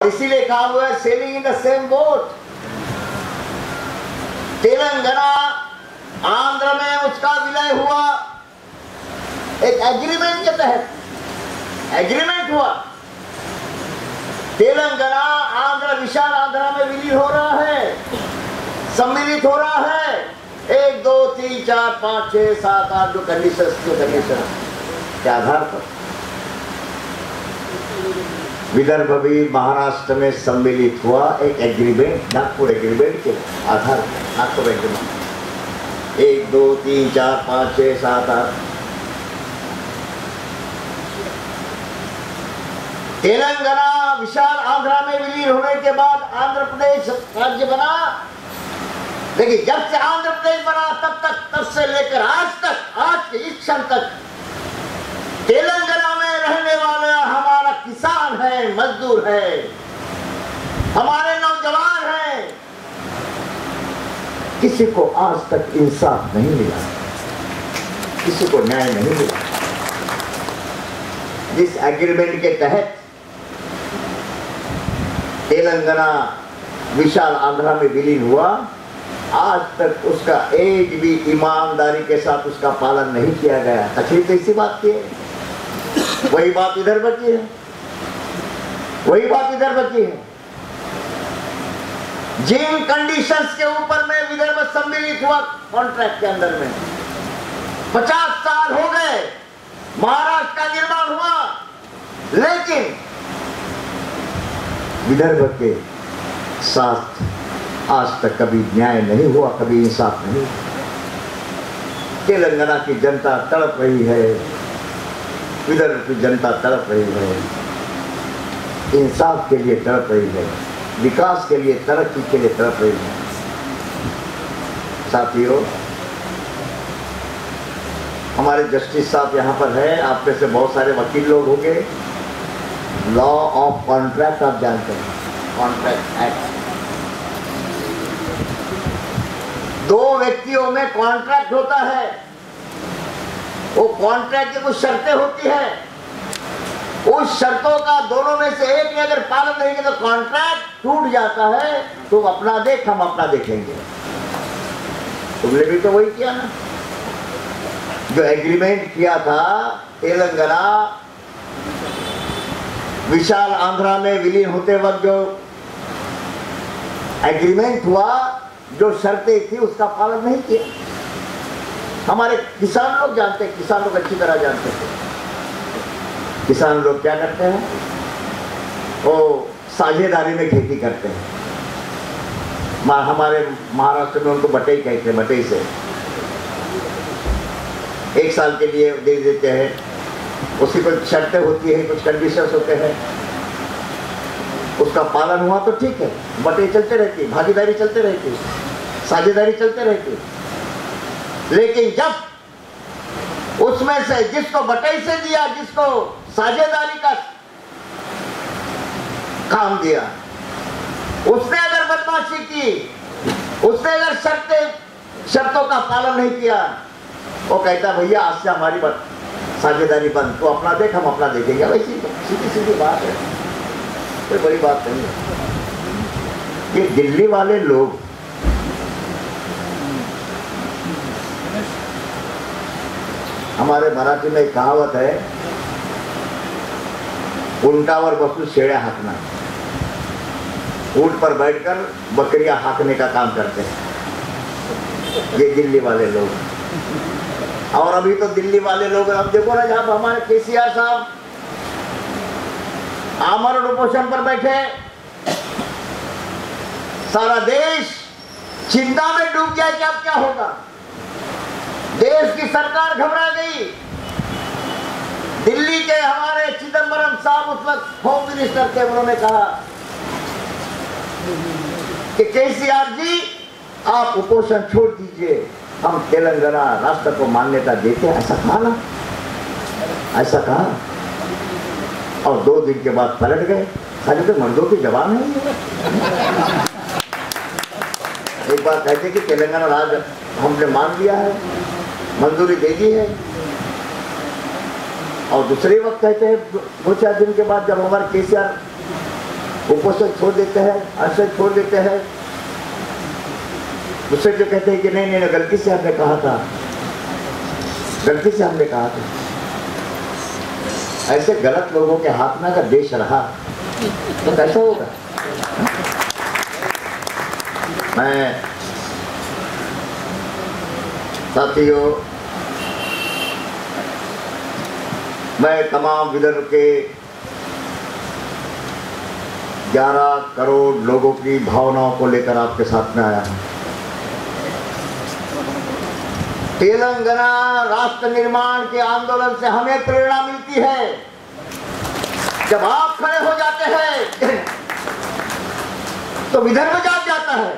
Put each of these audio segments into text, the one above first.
इसीलिए कहा हुआ है selling in the same boat. Telangana Andhra में उसका विलय हुआ एक एग्रीमेंट के तहत, एग्रीमेंट हुआ। तेलंगाना आंध्र विशाल आंध्र में विलीन हो रहा है, सम्मिलित हो रहा है। 1 2 3 4 5 6 7 8 जो कंडीशन के आधार पर विदर्भ भी महाराष्ट्र में सम्मिलित हुआ एक एग्रीमेंट, नागपुर एग्रीमेंट के आधार पर। नागपुर एग्रीमेंट 1 2 3 4 5 6 7 8। तेलंगाना विशाल आंध्र में विलीन होने के बाद आंध्र प्रदेश राज्य बना। देखिए, जब से आंध्र प्रदेश बना तब से लेकर आज तक, आज के इस क्षण तक तेलंगाना में रहने वाला हमारा किसान है, मजदूर है, हमारे नौजवान हैं, किसी को आज तक इंसाफ नहीं मिला, किसी को न्याय नहीं मिला। जिस एग्रीमेंट के तहत तेलंगाना विशाल आंध्र में विलीन हुआ, आज तक उसका एक भी ईमानदारी के साथ उसका पालन नहीं किया गया। तकलीफ इसी बात की है। वही बात इधर बची है, वही बात इधर बची है। जिन कंडीशंस के ऊपर में विदर्भ सम्मिलित हुआ कॉन्ट्रैक्ट के अंदर में 50 साल हो गए, महाराष्ट्र का निर्माण हुआ, लेकिन विदर्भ के साथ आज तक कभी न्याय नहीं हुआ, कभी इंसाफ नहीं। तेलंगाना की जनता तड़प रही है, विदर्भ की जनता तड़प रही है, इंसाफ के लिए तड़प रही है, विकास के लिए, तरक्की के लिए तड़प रही है। साथियों, हमारे जस्टिस साहब यहाँ पर है, आप में से बहुत सारे वकील लोग होंगे। लॉ ऑफ कॉन्ट्रैक्ट आप जानते हैं, कॉन्ट्रैक्ट एक्ट। 2 व्यक्तियों में कॉन्ट्रैक्ट होता है, वो कॉन्ट्रैक्ट की कुछ शर्तें होती है, उस शर्तों का दोनों में से एक ने अगर पालन नहीं किया तो कॉन्ट्रैक्ट टूट जाता है। तुम अपना देख, हम अपना देखेंगे। तुमने भी तो वही किया ना, जो एग्रीमेंट किया था तेलंगाना विशाल आंध्र में विलीन होते वक्त, जो एग्रीमेंट हुआ, जो शर्तें थी, उसका पालन नहीं किया। हमारे किसान लोग जानते हैं, किसान लोग अच्छी तरह जानते थे। किसान लोग क्या करते हैं, वो साझेदारी में खेती करते हैं। हमारे महाराष्ट्र में उनको बटई कहते हैं, बटई से 1 साल के लिए दे देते हैं। उसकी कुछ शर्तें होती है, कुछ कंडीशंस होते हैं, उसका पालन हुआ तो ठीक है, बटई चलते रहती, भागीदारी चलते रहती, साझेदारी चलते रहती। लेकिन जब उसमें से जिसको बटई से दिया, जिसको साझेदारी का काम दिया, उसने अगर बदमाशी की, उसने अगर शर्तों का पालन नहीं किया, वो कहता भैया आज से हमारी साझेदारी बंद, तो अपना देख, हम अपना देखेंगे। वैसी सीधी सीधी बात है, कोई बड़ी बात नहीं है। ये दिल्ली वाले लोग हमारे मराठी में एक कहावत है, उंटावर बसून शेळ्या हाकना। ऊंट पर बैठकर बकरियां हाकने का काम करते हैं ये दिल्ली वाले लोग। और अभी तो दिल्ली वाले लोग, अब देखो ना, जब हमारे केसीआर साहब आमरण उपोषण पर बैठे, सारा देश चिंता में डूब गया कि अब क्या होगा। देश की सरकार घबरा गई। दिल्ली के हमारे चिदंबरम साहब उस वक्त होम मिनिस्टर थे, उन्होंने कहा कि केसीआर जी आप कुपोषण छोड़ दीजिए, हम तेलंगाना राष्ट्र को मान्यता देते हैं। ऐसा कहा ना, ऐसा कहा, और 2 दिन के बाद पलट गए। खाली तो मर्दों की जबान है। एक बार कहते कि तेलंगाना राज्य हमने मान लिया है, मंजूरी दे दी है, और दूसरे वक्त कहते हैं 2-4 दिन के बाद, जब हमारे केसीआर क्वेश्चन छोड़ देते हैं, आंसर छोड़ देते हैं। दूसरे जो कहते हैं कि नहीं नहीं गलती से हमने कहा था, गलती से हमने कहा था। ऐसे गलत लोगों के हाथ में अगर देश रहा तो कैसा होगा? मैं साथियों, मैं तमाम विदर्भ के 11 करोड़ लोगों की भावनाओं को लेकर आपके साथ में आया हूं। तेलंगाना राष्ट्र निर्माण के आंदोलन से हमें प्रेरणा मिलती है। जब आप खड़े हो जाते हैं तो विदर्भ जाग जाता है।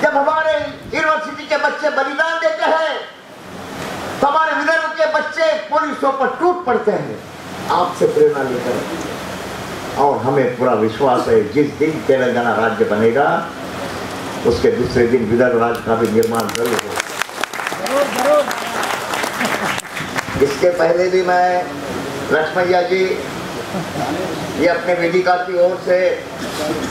जब हमारे यूनिवर्सिटी के बच्चे बलिदान देते हैं तो हमारे विदर्भ के बच्चे पुलिसों पर टूट पड़ते हैं आपसे प्रेरणा लेकर। और हमें पूरा विश्वास है जिस दिन तेलंगाना राज्य बनेगा उसके दूसरे दिन विदर्भ राज्य का भी निर्माण जरूर होगा। इसके पहले भी मैं लक्ष्मैया जी ये अपने वेदिका की ओर से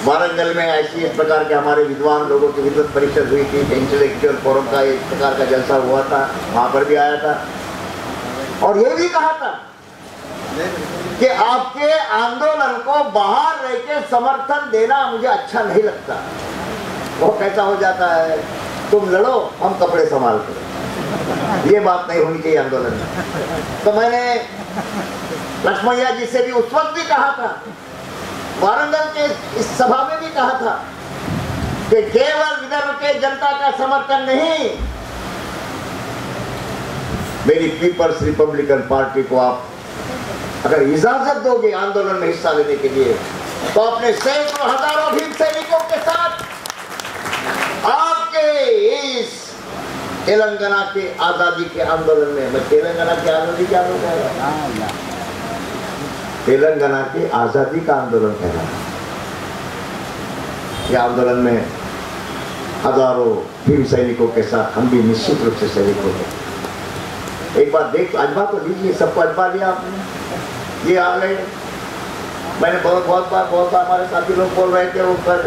वारंगल में ऐसी इस प्रकार के हमारे विद्वान लोगों की विद्वत परिषद हुई थी, इंटेलेक्चुअल फोरम का एक प्रकार का जलसा हुआ था, वहां पर भी आया था और ये भी कहा था कि आपके आंदोलन को बाहर रह के समर्थन देना मुझे अच्छा नहीं लगता। वो कैसा हो जाता है, तुम लड़ो हम कपड़े संभाल कर, ये बात नहीं होनी चाहिए आंदोलन में। तो मैंने लक्ष्मैया जी से भी उस वक्त भी कहा था, वारंगल के इस सभा में भी कहा था कि केवल विदर्भ के जनता का समर्थन नहीं, मेरी पीपल्स रिपब्लिकन पार्टी को आप अगर इजाजत दोगे आंदोलन में हिस्सा लेने के लिए तो अपने सैकड़ों हजारों भीम सैनिकों के साथ आपके इस तेलंगाना के आजादी के आंदोलन में, मैं तेलंगाना की आजादी क्या कह रहा हूं, तेलंगाना की आजादी का आंदोलन कह रहा हूं। यह आंदोलन में हजारों भीम सैनिकों के साथ हम भी निश्चित रूप से शरीक हो गए। एक बार देख अजमा तो लीजिए, सबको अजमा लिया आपने, ये आ गए। मैंने बहुत बार हमारे साथी लोग बोल रहे थे ऊपर,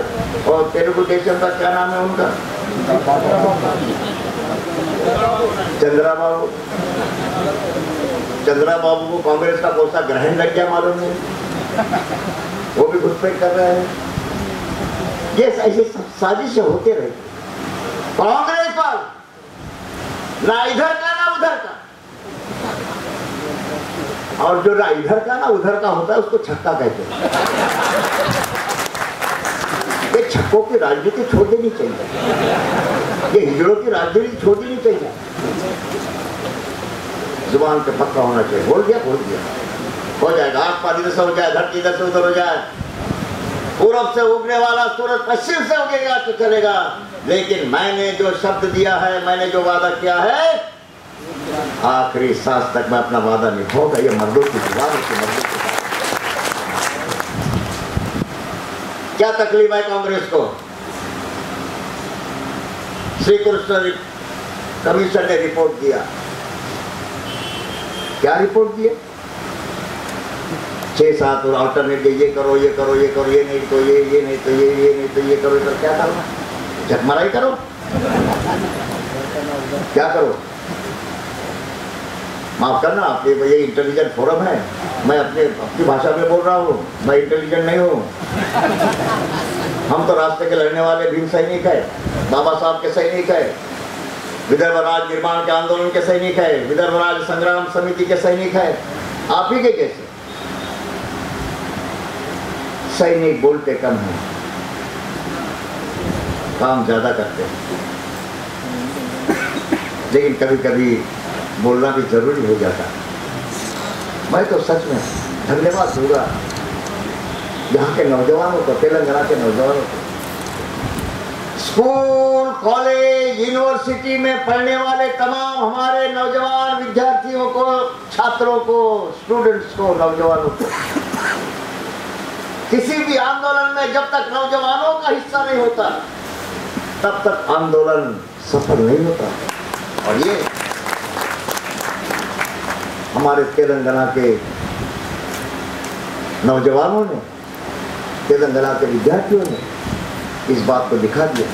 और तेलुगु देशम का क्या नाम है उनका, चंद्रा बाबू को कांग्रेस का कौन सा ग्रहण लग गया मालूम नहीं, वो भी घुसपैठ कर रहे हैं। ये ऐसी साजिशें होते रहे। कांग्रेस पर ना इधर का ना उधर का, और जो ना इधर का ना उधर का होता है उसको छक्का कहते हैं। ये छक्कों की राजनीति छोड़ देनी चाहिए, ये हिजड़ों की राजनीति छोड़ देनी चाहिए। जुबान पे पक्का होना चाहिए, बोल दिया हो जाएगा। आसमान इधर से हो जाए, धरती इधर से उधर हो जाए, पूरब से उगने वाला सूरज पश्चिम से उगेगा तो चलेगा, लेकिन मैंने जो शब्द दिया है, मैंने जो वादा किया है, आखिरी सांस तक मैं अपना वादा निभाऊंगा। ये मर्दों की जुबान है। क्या तकलीफ है कांग्रेस को? श्री कृष्ण कमीशन ने रिपोर्ट दिया, क्या रिपोर्ट दिया? 6-7 और अल्टरनेट, ये करो ये करो ये करो, ये नहीं तो ये नहीं तो ये नहीं तो ये करो, तो क्या करना? झकमाराई करो, क्या करो? माफ करना, आपके ये इंटेलिजेंट फोरम है, मैं अपनी भाषा में बोल रहा हूँ, मैं इंटेलिजेंट नहीं हूँ। हम तो रास्ते के लड़ने वाले भीम सैनिक है, बाबा साहब के सैनिक है, विदर्भ राज्य निर्माण के आंदोलन के सैनिक है, विदर्भ राज्य संग्राम समिति के सैनिक है। आप ही के कैसे सैनिक बोलते कम है, काम ज्यादा करते हैं, लेकिन कभी कभी बोलना भी जरूरी हो जाता है। मैं तो सच में धन्यवाद दूंगा यहाँ के नौजवानों को, तेलंगाना के नौजवानों को, स्कूल कॉलेज यूनिवर्सिटी में पढ़ने वाले तमाम हमारे नौजवान विद्यार्थियों को, छात्रों को, स्टूडेंट्स को, नौजवानों को, किसी भी आंदोलन में जब तक नौजवानों का हिस्सा नहीं होता तब तक आंदोलन सफल नहीं होता। और ये हमारे तेलंगाना के नौजवानों ने तेलंगाना के विद्यार्थियों ने इस बात को दिखा दिया।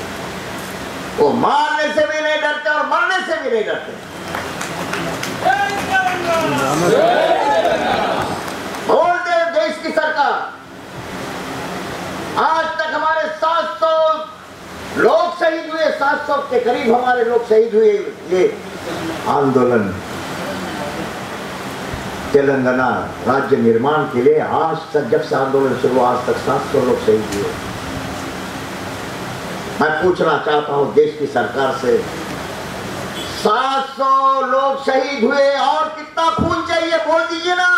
वो मारने से भी नहीं डरते और मरने से भी नहीं डरते। बोल दे देश की सरकार, आज तक हमारे 700 लोग शहीद हुए, 700 के करीब हमारे लोग शहीद हुए। ये आंदोलन तेलंगाना राज्य निर्माण के लिए आज तक, जब से आंदोलन शुरू, आज तक 700 लोग शहीद हुए। मैं पूछना चाहता हूं देश की सरकार से, 700 लोग शहीद हुए और कितना खून चाहिए बोल दीजिए ना।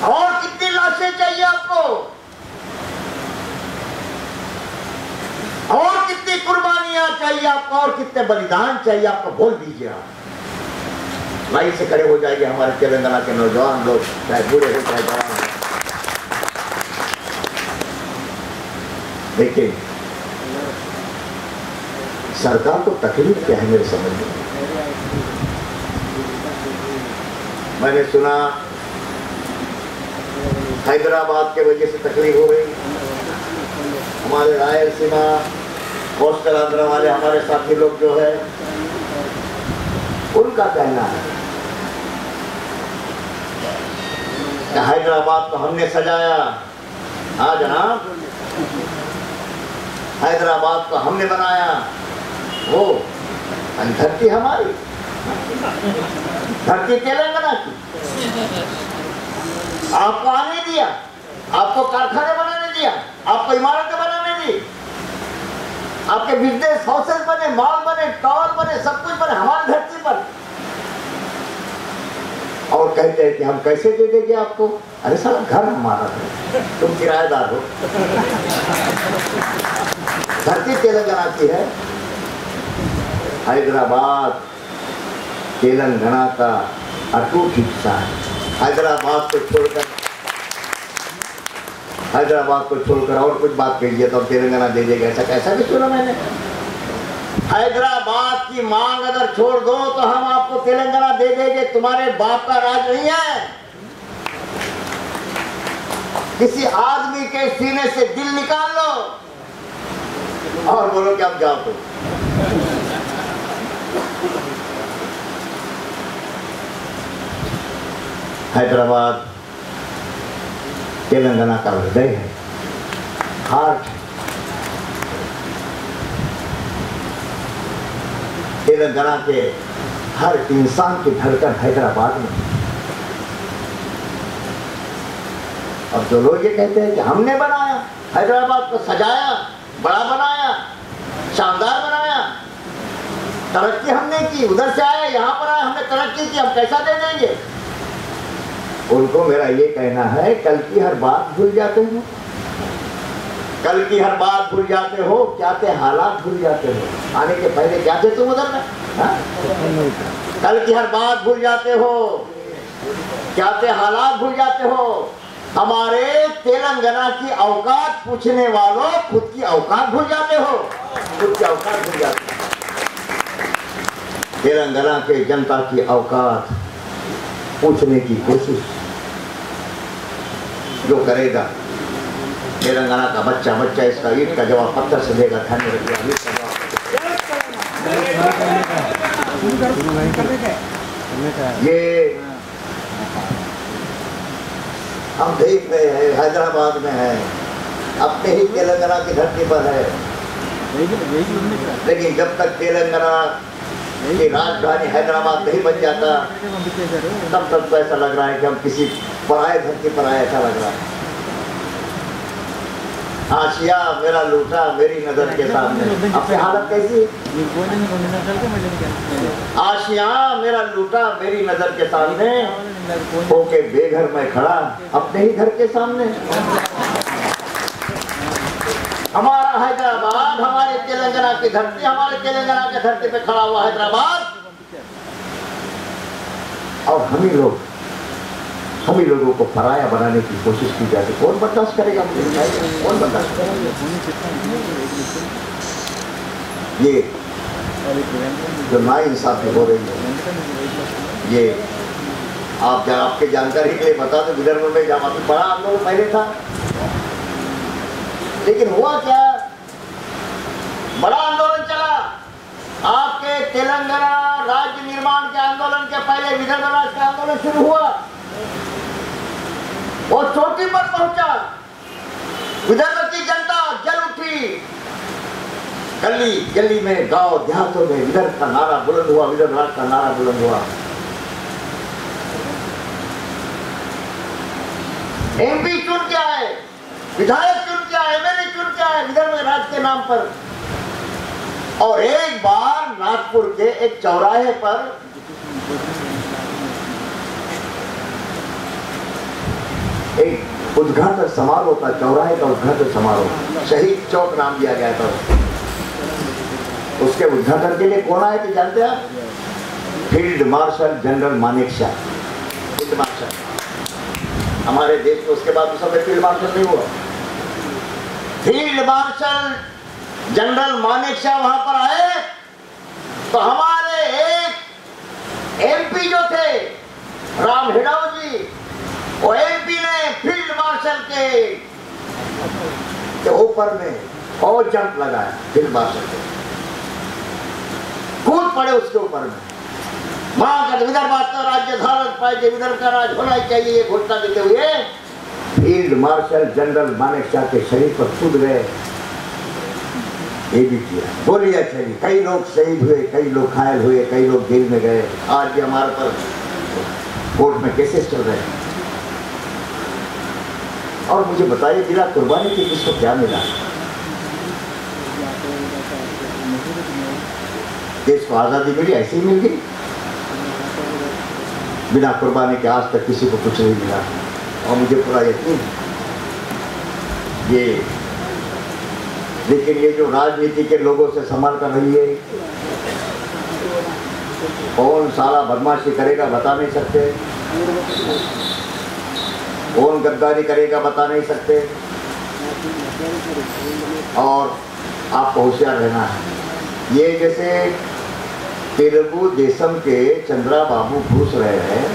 और कितनी लाशें चाहिए आपको, और कितनी कुर्बानियां चाहिए आपको, और कितने बलिदान चाहिए आपको, बोल दीजिए आप। लाइन से खड़े हो जाएंगे हमारे तेलंगाना के नौजवान लोग, चाहे बूढ़े हो चाहे जवान हो। देखिए सरकार को तकलीफ क्या है मेरे समझ में। मैंने सुना हैदराबाद के वजह से तकलीफ हो रही। हमारे रायलसीमा कोस्टल आंध्र वाले हमारे साथी लोग जो है, उनका कहना है कि हैदराबाद को हमने सजाया। हाँ जनाब, हैदराबाद को हमने बनाया। वो धरती हमारी, धरती तेलंगाना की। आपको आने दिया, आपको कारखाने बनाने दिया, आपको इमारतें बनाने दी, आपके बिजनेस हाउसेस बने, मॉल बने, टावर बने, सब कुछ बने हमारी धरती पर। और कहते हैं कि हम कैसे दे देंगे आपको। अरे साला घर हमारा है, तुम किराएदार हो। धरती तेलंगाना की है। हैदराबाद तेलंगाना का अटूट हिस्सा है। हैदराबाद को छोड़कर और कुछ बात कहिए तो तेलंगाना दे देगा, ऐसा कैसा भी सुना मैंने। हैदराबाद की मांग अगर छोड़ दो तो हम आपको तेलंगाना दे देंगे। तुम्हारे बाप का राज नहीं है। किसी आदमी के सीने से दिल निकाल लो और बोलो कि आप जाओ। तो हैदराबाद तेलंगाना का हृदय है, हार्ट। तेलंगाना के हर इंसान की धड़कन हैदराबाद में। और जो लोग ये कहते हैं कि हमने बनाया, हैदराबाद को सजाया, बड़ा बनाया, शानदार बनाया, तरक्की हमने की, उधर से आए यहाँ पर आए, हमने तरक्की की, हम कैसा दे देंगे। उनको मेरा ये कहना है, कल की हर बात भूल जाते हो, कल की हर बात भूल जाते हो, क्या थे हालात भूल जाते हो। आने के पहले क्या थे तुम उधर में, कल की हर बात भूल जाते हो, क्या थे हालात भूल जाते हो। हमारे तेलंगाना की औकात पूछने वालों खुद की औकात भूल जाते हो, खुद की औकात भूल जाते हो। तेलंगाना के जनता की औकात पूछने की कोशिश जो करेगा, तेलंगाना का बच्चा बच्चा इसका ईंट का जवाब पत्थर से देगा। ध्यान रखिएगा, ईंट का जवाब। ये हम देख रहे हैं, हैदराबाद में है, अपने ही तेलंगाना की धरती पर है। लेकिन जब तक तेलंगाना की राजधानी हैदराबाद नहीं बन जाता, तब तक तो ऐसा लग रहा है कि हम किसी पराये धरती पर आए, ऐसा लग रहा है। आशिया मेरा लूटा मेरी नजर के सामने। अपनी हालत कैसी? आशिया मेरा लूटा मेरी नजर के सामने, होके बेघर में खड़ा अपने ही घर के सामने। हमारा हैदराबाद, हमारे तेलंगाना की धरती, हमारे तेलंगाना की धरती पे खड़ा हुआ हैदराबाद, और हम ही लोगों को पराया बनाने की कोशिश की जाती। कौन बर्दाश्त करेगा? कौन बर्दाश्त करेगा? ये जो नाइंसाफी हो रही है, ये आपके जानकारी के लिए बता दो, विदर्भ में जब अभी बड़ा आंदोलन पहले था, लेकिन हुआ क्या, बड़ा आंदोलन चला। आपके तेलंगाना राज्य निर्माण के आंदोलन के पहले विदर्भ राज्य का आंदोलन शुरू हुआ, वो चोटी पर पहुंचा, विदर्भ की जनता जल उठी, गली गली में, गांव देहातों में विदर्भ का नारा बुलंद हुआ, विदर्भ राज्य का नारा बुलंद हुआ। एमपी चुन के आए, विधायक चुन के आए, एमएलए चुन के आए विदर्भ राज्य के नाम पर। और एक बार नागपुर के एक चौराहे पर एक उद्घाटन समारोह का, चौराहे का उद्घाटन समारोह, शहीद चौक नाम दिया गया था। उसके उद्घाटन के लिए कौन आए थे जानते हैं आप? Field marshal general Manekshaw. Field marshal हमारे देश में उसके बाद दूसरा फील्ड मार्शल नहीं हुआ। फील्ड मार्शल जनरल मानेकशॉ वहां पर आए तो हमारे एक एमपी जो थे राम हिडाव जी, वो एमपी ने फील्ड मार्शल के ऊपर में और जंप लगाया, फील्ड मार्शल के कूद पड़े उसके ऊपर में। वहां का विदर्भ का राज्य धारण पाए, विदर्भ का राज होना चाहिए, ये घोषणा देते हुए फील्ड मार्शल जनरल मानेकशॉ के शरीर पर कूद गए। ये भी किया, गोलियां चली, कई लोग शहीद हुए, कई लोग घायल हुए, कई लोग जेल में गए। आज भी हमारे पर कोर्ट में केसेस चल रहे हैं। और मुझे बताइए, बिना कुर्बानी के किसको क्या मिला? देश को आजादी मिली, ऐसी ही मिल गई। बिना कुर्बानी के आज तक किसी को कुछ नहीं मिला। और मुझे पूरा यकीन ये, लेकिन ये जो राजनीति के लोगों से संभाल कर रही है, कौन साला बदमाशी करेगा बता नहीं सकते, कौन गद्दारी करेगा बता नहीं सकते। और आपको होशियार रहना है। ये जैसे तेलुगु देशम के चंद्रा बाबू घुस रहे हैं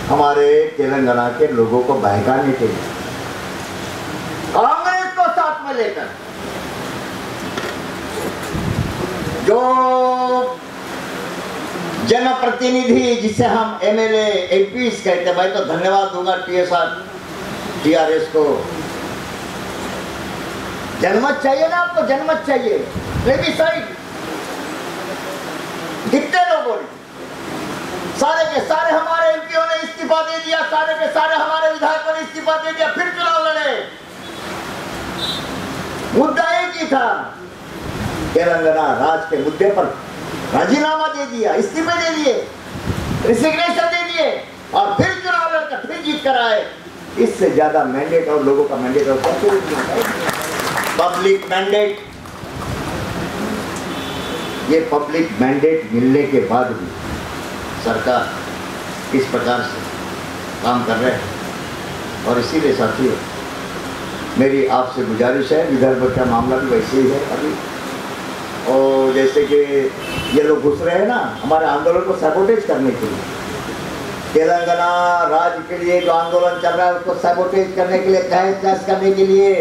हमारे तेलंगाना के लोगों को बहकाने के लिए, कांग्रेस को साथ में लेकर। जो जनप्रतिनिधि जिसे हम एमएलए एमपी कहते हैं, मैं तो धन्यवाद दूंगा टीआरएस को। जनमत चाहिए ना आपको, जनमत चाहिए, प्लेबिसाइड। कितने लोगों ने, सारे के सारे हमारे एमपीओ ने इस्तीफा दे दिया, सारे के सारे हमारे विधायकों ने इस्तीफा दे दिया, फिर चुनाव लड़े। मुद्दा एक ही था, तेलंगाना राज्य के मुद्दे पर राजीनामा दे दिया, इस्तीफे दे दिए, रिसिग्नेशन दे दिए, और फिर चुनाव लड़कर फिर जीत कर आए। इससे ज्यादा मैंडेट और लोगों का मैंडेट और पब्लिक मैंडेट, ये पब्लिक मैंडेट मिलने के बाद भी सरकार इस प्रकार से काम कर रहे हैं। और इसीलिए साथियों, मेरी आपसे गुजारिश है, विदर्भ का मामला भी वैसे ही है अभी। और जैसे कि ये लोग घुस रहे हैं ना हमारे आंदोलन को सैबोटेज करने के लिए, तेलंगाना राज्य के लिए जो आंदोलन चल रहा है उसको सैबोटेज करने के लिए, तहस नहस करने के लिए